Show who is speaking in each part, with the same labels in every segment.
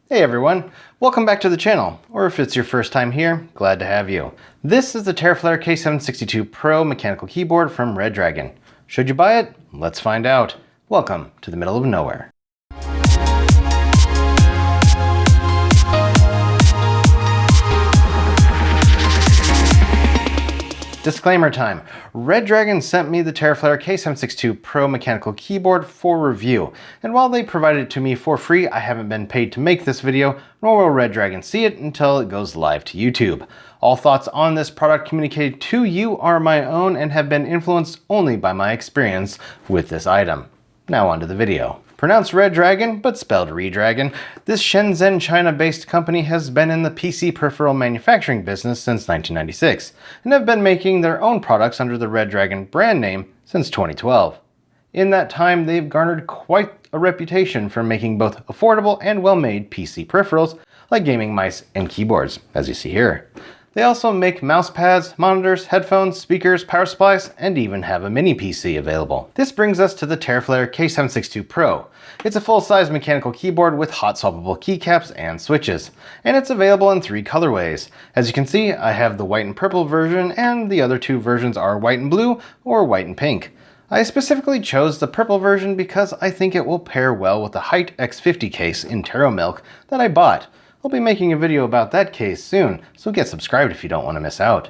Speaker 1: Hey everyone, welcome back to the channel, or if it's your first time here, glad to have you. This is the Terraflare K762 Pro mechanical keyboard from Redragon. Should you buy it? Let's find out. Welcome to the middle of nowhere. Disclaimer time. Redragon sent me the Terraflare K762 Pro mechanical keyboard for review, and while they provided it to me for free, I haven't been paid to make this video, nor will Redragon see it until it goes live to YouTube. All thoughts on this product communicated to you are my own and have been influenced only by my experience with this item. Now on to the video. Pronounced Redragon, but spelled Redragon, this Shenzhen, China-based company has been in the PC peripheral manufacturing business since 1996, and have been making their own products under the Redragon brand name since 2012. In that time, they've garnered quite a reputation for making both affordable and well-made PC peripherals, like gaming mice and keyboards, as you see here. They also make mouse pads, monitors, headphones, speakers, power supplies, and even have a mini PC available. This brings us to the Terraflare K762 Pro. It's a full-size mechanical keyboard with hot-swappable keycaps and switches, and it's available in 3 colorways. As you can see, I have the white and purple version, and the other 2 versions are white and blue or white and pink. I specifically chose the purple version because I think it will pair well with the Height X50 case in Terra Milk that I bought. I'll be making a video about that case soon, so get subscribed if you don't want to miss out.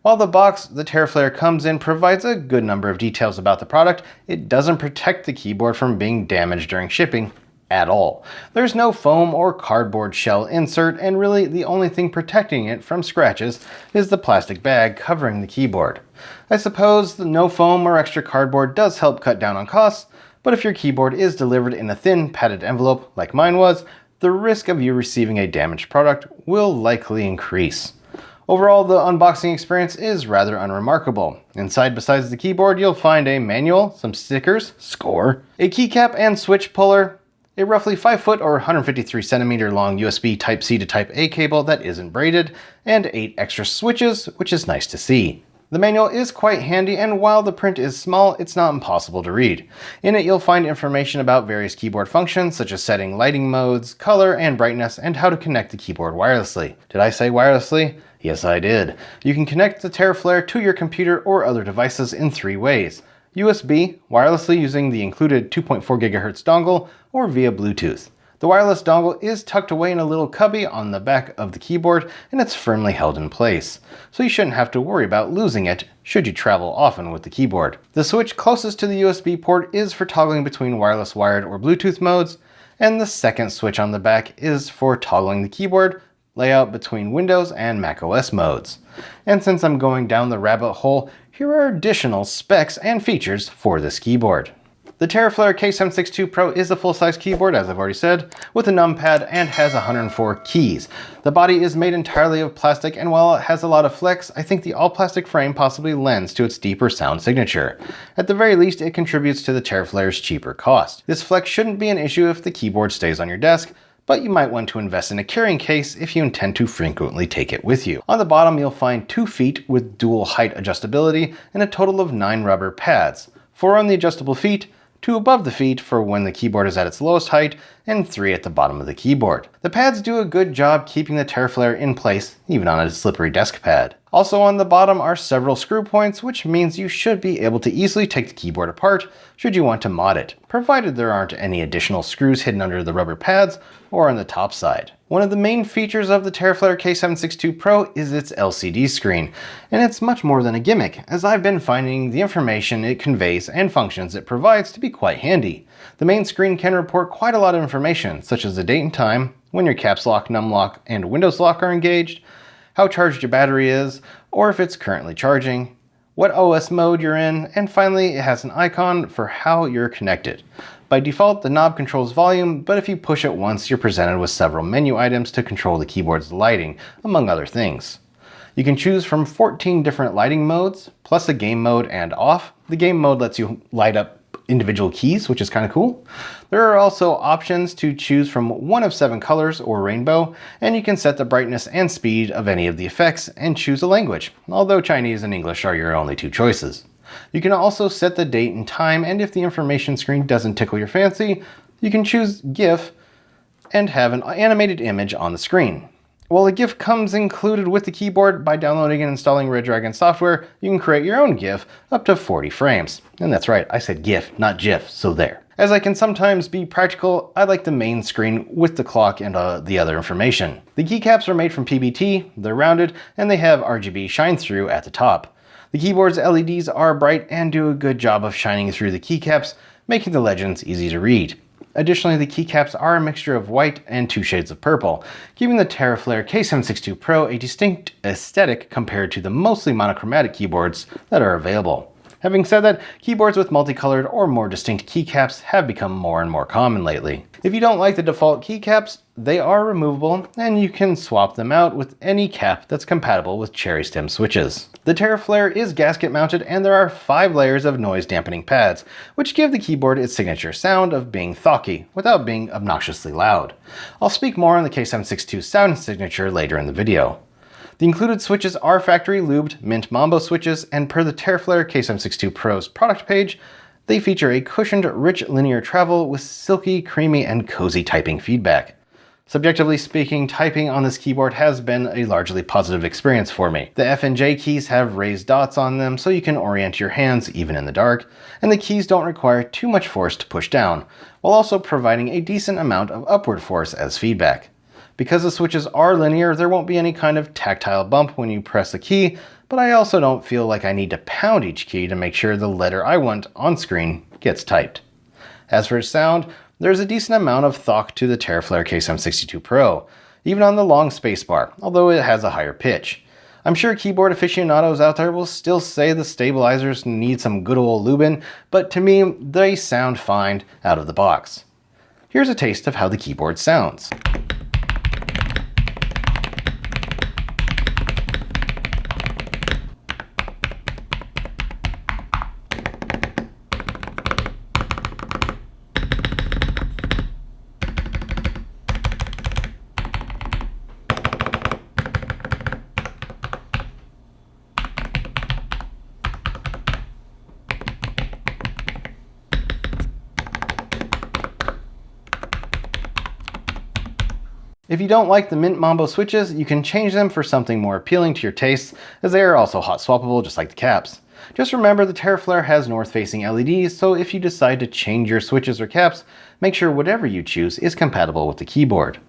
Speaker 1: While the box the Terraflare comes in provides a good number of details about the product, it doesn't protect the keyboard from being damaged during shipping at all. There's no foam or cardboard shell insert, and really the only thing protecting it from scratches is the plastic bag covering the keyboard. I suppose the no foam or extra cardboard does help cut down on costs, but if your keyboard is delivered in a thin padded envelope like mine was, the risk of you receiving a damaged product will likely increase. Overall, the unboxing experience is rather unremarkable. Inside, besides the keyboard, you'll find a manual, some stickers, score, a keycap and switch puller, a roughly 5 foot or 153 centimeter long USB Type-C to Type-A cable that isn't braided, and 8 extra switches, which is nice to see. The manual is quite handy, and while the print is small, it's not impossible to read. In it, you'll find information about various keyboard functions, such as setting lighting modes, color and brightness, and how to connect the keyboard wirelessly. Did I say wirelessly? Yes, I did. You can connect the Terraflare to your computer or other devices in 3 ways. USB, wirelessly using the included 2.4 GHz dongle, or via Bluetooth. The wireless dongle is tucked away in a little cubby on the back of the keyboard, and it's firmly held in place, so you shouldn't have to worry about losing it should you travel often with the keyboard. The switch closest to the USB port is for toggling between wireless wired or Bluetooth modes, and the second switch on the back is for toggling the keyboard layout between Windows and macOS modes. And since I'm going down the rabbit hole, here are additional specs and features for this keyboard. The Terraflare K762 Pro is a full-size keyboard, as I've already said, with a numpad and has 104 keys. The body is made entirely of plastic, and while it has a lot of flex, I think the all-plastic frame possibly lends to its deeper sound signature. At the very least, it contributes to the Terraflare's cheaper cost. This flex shouldn't be an issue if the keyboard stays on your desk, but you might want to invest in a carrying case if you intend to frequently take it with you. On the bottom, you'll find 2 feet with dual height adjustability and a total of 9 rubber pads, 4 on the adjustable feet, 2 above the feet for when the keyboard is at its lowest height, and 3 at the bottom of the keyboard. The pads do a good job keeping the Terraflare in place, even on a slippery desk pad. Also on the bottom are several screw points, which means you should be able to easily take the keyboard apart should you want to mod it, provided there aren't any additional screws hidden under the rubber pads or on the top side. One of the main features of the Terraflare K762 Pro is its LCD screen, and it's much more than a gimmick, as I've been finding the information it conveys and functions it provides to be quite handy. The main screen can report quite a lot of information, such as the date and time, when your caps lock, num lock, and Windows lock are engaged, how charged your battery is, or if it's currently charging, what OS mode you're in, and finally it has an icon for how you're connected. By default, the knob controls volume, but if you push it once, you're presented with several menu items to control the keyboard's lighting, among other things. You can choose from 14 different lighting modes, plus a game mode and off. The game mode lets you light up individual keys, which is kind of cool. There are also options to choose from 1 of 7 colors or rainbow, and you can set the brightness and speed of any of the effects and choose a language, although Chinese and English are your only 2 choices. You can also set the date and time, and if the information screen doesn't tickle your fancy, you can choose GIF and have an animated image on the screen. While a GIF comes included with the keyboard, by downloading and installing Redragon software, you can create your own GIF up to 40 frames. And that's right, I said GIF, not GIF, so there. As I can sometimes be practical, I like the main screen with the clock and the other information. The keycaps are made from PBT, they're rounded, and they have RGB shine through at the top. The keyboard's LEDs are bright and do a good job of shining through the keycaps, making the legends easy to read. Additionally, the keycaps are a mixture of white and 2 shades of purple, giving the Terraflare K762 Pro a distinct aesthetic compared to the mostly monochromatic keyboards that are available. Having said that, keyboards with multicolored or more distinct keycaps have become more and more common lately. If you don't like the default keycaps, they are removable and you can swap them out with any cap that's compatible with cherry stem switches. The Terraflare is gasket mounted and there are 5 layers of noise dampening pads, which give the keyboard its signature sound of being thocky without being obnoxiously loud. I'll speak more on the K762 sound signature later in the video. The included switches are factory-lubed Mint Mambo switches, and per the Terraflare K762 Pro's product page, they feature a cushioned, rich linear travel with silky, creamy, and cozy typing feedback. Subjectively speaking, typing on this keyboard has been a largely positive experience for me. The F and J keys have raised dots on them so you can orient your hands even in the dark, and the keys don't require too much force to push down, while also providing a decent amount of upward force as feedback. Because the switches are linear, there won't be any kind of tactile bump when you press a key, but I also don't feel like I need to pound each key to make sure the letter I want on screen gets typed. As for sound, there's a decent amount of thock to the Terraflare K762 Pro, even on the long spacebar, although it has a higher pitch. I'm sure keyboard aficionados out there will still say the stabilizers need some good old lubing, but to me, they sound fine out of the box. Here's a taste of how the keyboard sounds. If you don't like the Mint Mambo switches, you can change them for something more appealing to your tastes, as they are also hot swappable just like the caps. Just remember the Terraflare has north-facing LEDs, so if you decide to change your switches or caps, make sure whatever you choose is compatible with the keyboard.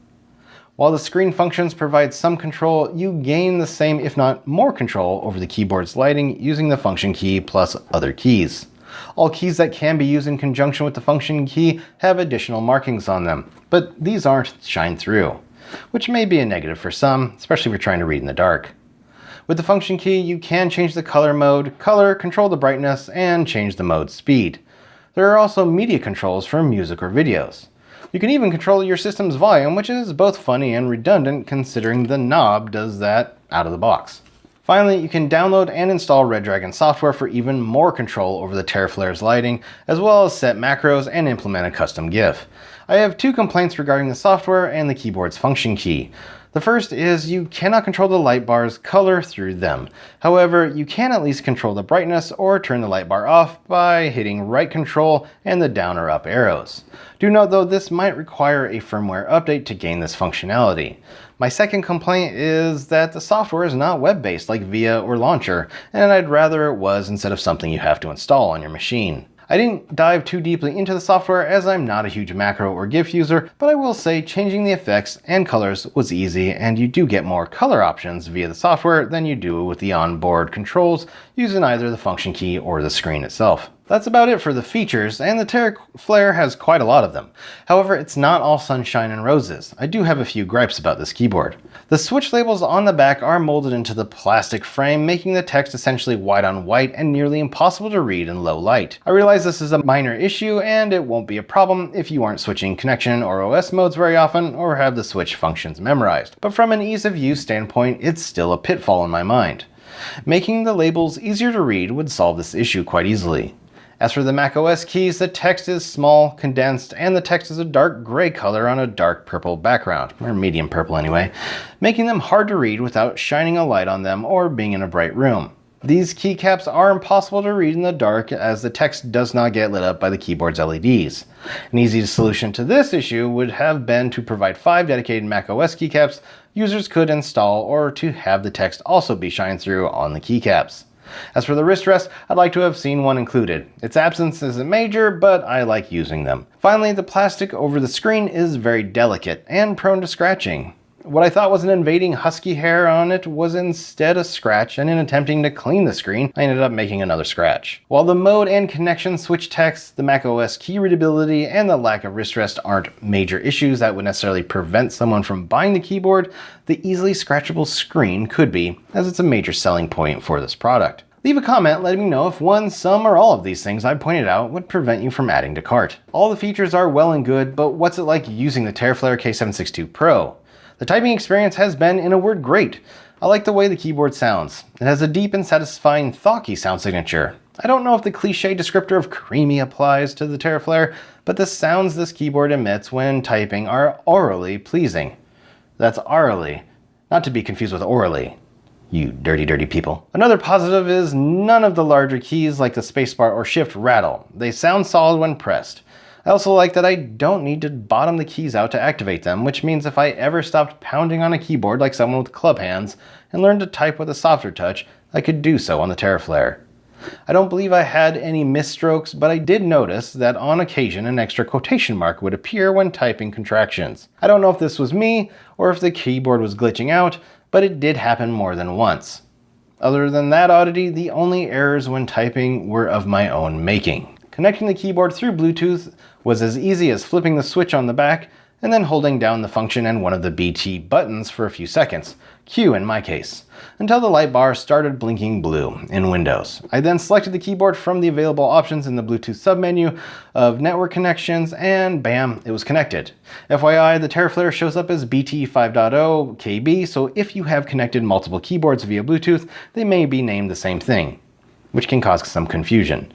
Speaker 1: While the screen functions provide some control, you gain the same if not more control over the keyboard's lighting using the function key plus other keys. All keys that can be used in conjunction with the function key have additional markings on them, but these aren't shine through, which may be a negative for some, especially if you're trying to read in the dark. With the function key, you can change the color mode, control the brightness, and change the mode speed. There are also media controls for music or videos. You can even control your system's volume, which is both funny and redundant considering the knob does that out of the box. Finally, you can download and install Redragon software for even more control over the Terraflare's lighting, as well as set macros and implement a custom GIF. I have 2 complaints regarding the software and the keyboard's function key. The first is you cannot control the light bar's color through them. However, you can at least control the brightness or turn the light bar off by hitting right control and the down or up arrows. Do note though, this might require a firmware update to gain this functionality. My second complaint is that the software is not web-based like VIA or Launcher, and I'd rather it was instead of something you have to install on your machine. I didn't dive too deeply into the software as I'm not a huge macro or GIF user, but I will say changing the effects and colors was easy, and you do get more color options via the software than you do with the onboard controls using either the function key or the screen itself. That's about it for the features, and the Terraflare has quite a lot of them. However, it's not all sunshine and roses. I do have a few gripes about this keyboard. The switch labels on the back are molded into the plastic frame, making the text essentially white on white and nearly impossible to read in low light. I realize this is a minor issue, and it won't be a problem if you aren't switching connection or OS modes very often or have the switch functions memorized. But from an ease of use standpoint, it's still a pitfall in my mind. Making the labels easier to read would solve this issue quite easily. As for the macOS keys, the text is small, condensed, and the text is a dark gray color on a dark purple background, or medium purple anyway, making them hard to read without shining a light on them or being in a bright room. These keycaps are impossible to read in the dark as the text does not get lit up by the keyboard's LEDs. An easy solution to this issue would have been to provide 5 dedicated macOS keycaps users could install, or to have the text also be shined through on the keycaps. As for the wrist rest, I'd like to have seen one included. Its absence isn't major, but I like using them. Finally, the plastic over the screen is very delicate and prone to scratching. What I thought was an invading husky hair on it was instead a scratch, and in attempting to clean the screen, I ended up making another scratch. While the mode and connection switch text, the macOS key readability, and the lack of wrist rest aren't major issues that would necessarily prevent someone from buying the keyboard, the easily scratchable screen could be, as it's a major selling point for this product. Leave a comment letting me know if one, some, or all of these things I pointed out would prevent you from adding to cart. All the features are well and good, but what's it like using the Terraflare K762 Pro? The typing experience has been, in a word, great. I like the way the keyboard sounds. It has a deep and satisfying 𝐂𝐭 sound signature. I don't know if the cliche descriptor of creamy applies to the Terraflare, but the sounds this keyboard emits when typing are aurally pleasing. That's aurally, not to be confused with orally. You dirty, dirty people. Another positive is none of the larger keys like the spacebar or shift rattle. They sound solid when pressed. I also like that I don't need to bottom the keys out to activate them, which means if I ever stopped pounding on a keyboard like someone with club hands and learned to type with a softer touch, I could do so on the Terraflare. I don't believe I had any misstrokes, but I did notice that on occasion an extra quotation mark would appear when typing contractions. I don't know if this was me or if the keyboard was glitching out, but it did happen more than once. Other than that oddity, the only errors when typing were of my own making. Connecting the keyboard through Bluetooth was as easy as flipping the switch on the back and then holding down the function and one of the BT buttons for a few seconds, Q in my case, until the light bar started blinking blue in Windows. I then selected the keyboard from the available options in the Bluetooth submenu of network connections, and bam, it was connected. FYI, the Terraflare shows up as BT 5.0 KB, so if you have connected multiple keyboards via Bluetooth, they may be named the same thing, which can cause some confusion.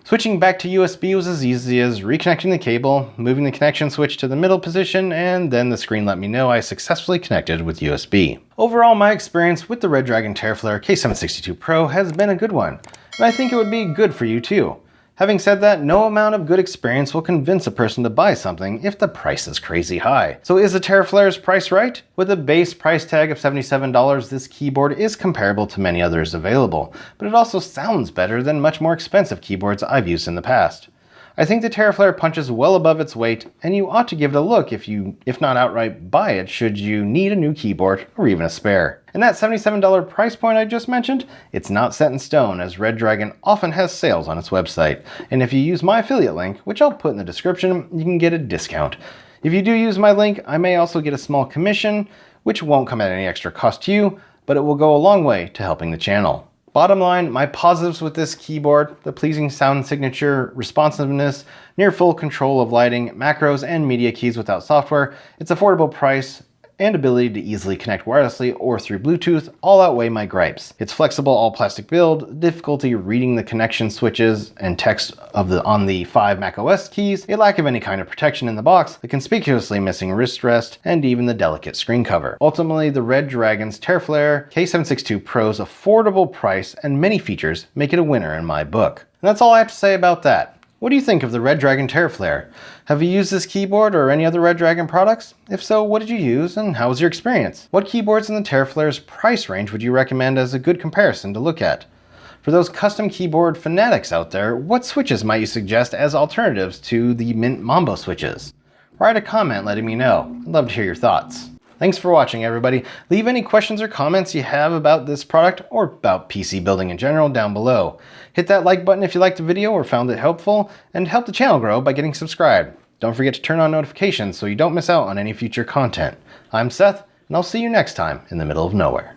Speaker 1: Switching back to USB was as easy as reconnecting the cable, moving the connection switch to the middle position, and then the screen let me know I successfully connected with USB. Overall, my experience with the Redragon Terraflare K762 Pro has been a good one, and I think it would be good for you too. Having said that, no amount of good experience will convince a person to buy something if the price is crazy high. So is the Terraflare's price right? With a base price tag of $77, this keyboard is comparable to many others available, but it also sounds better than much more expensive keyboards I've used in the past. I think the Terraflare punches well above its weight, and you ought to give it a look if not outright buy it should you need a new keyboard or even a spare. And that $77 price point I just mentioned, it's not set in stone, as Redragon often has sales on its website. And if you use my affiliate link, which I'll put in the description, you can get a discount. If you do use my link, I may also get a small commission, which won't come at any extra cost to you, but it will go a long way to helping the channel. Bottom line, my positives with this keyboard: the pleasing sound signature, responsiveness, near full control of lighting, macros, and media keys without software, its affordable price, and ability to easily connect wirelessly or through Bluetooth all outweigh my gripes. Its flexible all-plastic build, difficulty reading the connection switches and text on the 5 macOS keys, a lack of any kind of protection in the box, the conspicuously missing wrist rest, and even the delicate screen cover. Ultimately, the Redragon's Terraflare K762 Pro's affordable price and many features make it a winner in my book. And that's all I have to say about that. What do you think of the Redragon Terraflare? Have you used this keyboard or any other Redragon products? If so, what did you use and how was your experience? What keyboards in the Terraflare's price range would you recommend as a good comparison to look at? For those custom keyboard fanatics out there, what switches might you suggest as alternatives to the Mint Mambo switches? Write a comment letting me know. I'd love to hear your thoughts. Thanks for watching, everybody. Leave any questions or comments you have about this product or about PC building in general down below. Hit that like button if you liked the video or found it helpful, and help the channel grow by getting subscribed. Don't forget to turn on notifications so you don't miss out on any future content. I'm Seth, and I'll see you next time in the middle of nowhere.